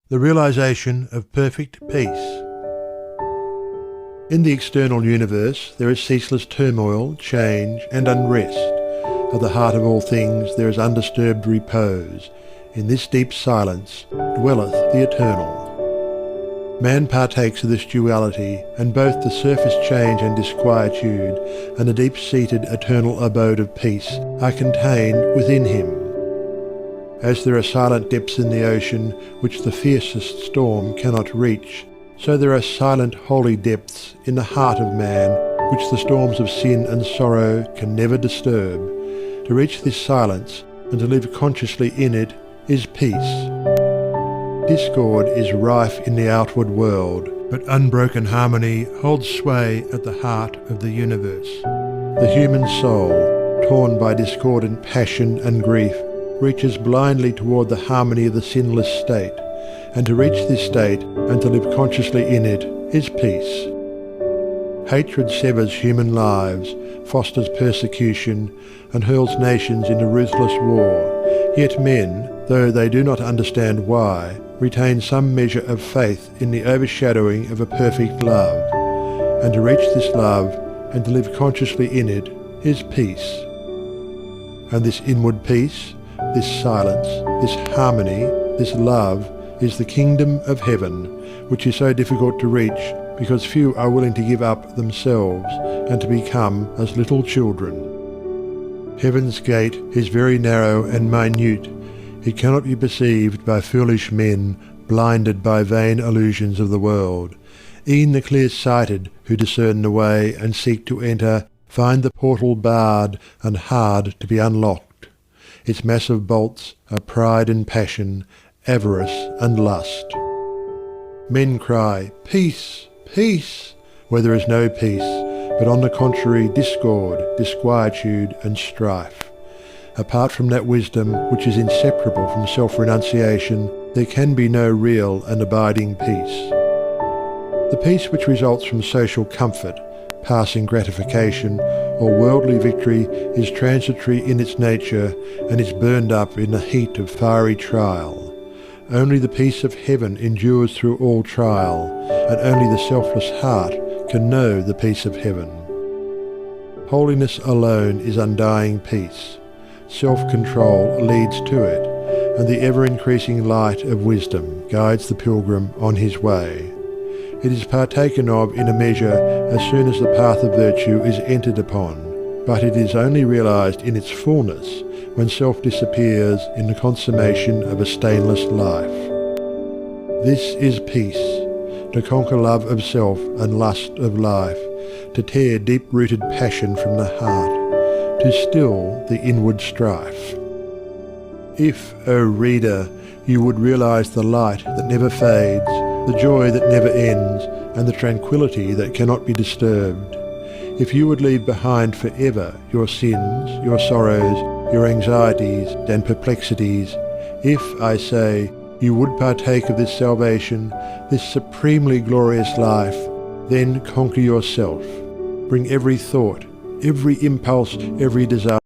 The realization of perfect peace. In the external universe there is ceaseless turmoil, change, and unrest. At the heart of all things there is undisturbed repose. In this deep silence dwelleth the eternal. Man partakes of this duality, and both the surface change and disquietude and the deep-seated eternal abode of peace are contained within him. As there are silent depths in the ocean which the fiercest storm cannot reach, so there are silent holy depths in the heart of man which the storms of sin and sorrow can never disturb. To reach this silence and to live consciously in it is peace. Discord is rife in the outward world, but unbroken harmony holds sway at the heart of the universe. The human soul, torn by discordant passion and grief, reaches blindly toward the harmony of the sinless state, and to reach this state and to live consciously in it is peace. Hatred severs human lives, fosters persecution, and hurls nations into ruthless war, yet men, though they do not understand why, retain some measure of faith in the overshadowing of a perfect love, and to reach this love and to live consciously in it is peace. And this inward peace, this silence, this harmony, this love is the kingdom of heaven, which is so difficult to reach because few are willing to give up themselves and to become as little children. Heaven's gate is very narrow and minute. It cannot be perceived by foolish men blinded by vain illusions of the world. E'en the clear-sighted who discern the way and seek to enter find the portal barred and hard to be unlocked. Its massive bolts are pride and passion, avarice and lust. Men cry, "Peace, peace," where there is no peace, but on the contrary discord, disquietude and strife. Apart from that wisdom which is inseparable from self-renunciation, there can be no real and abiding peace. The peace which results from social comfort, passing gratification, or worldly victory is transitory in its nature and is burned up in the heat of fiery trial. Only the peace of heaven endures through all trial, and only the selfless heart can know the peace of heaven. Holiness alone is undying peace. Self-control leads to it, and the ever-increasing light of wisdom guides the pilgrim on his way. It is partaken of in a measure as soon as the path of virtue is entered upon, but it is only realized in its fullness when self disappears in the consummation of a stainless life. This is peace, to conquer love of self and lust of life, to tear deep-rooted passion from the heart, to still the inward strife. If, O reader, you would realize the light that never fades, the joy that never ends, and the tranquility that cannot be disturbed, if you would leave behind forever your sins, your sorrows, your anxieties and perplexities, if, I say, you would partake of this salvation, this supremely glorious life, then conquer yourself. Bring every thought, every impulse, every desire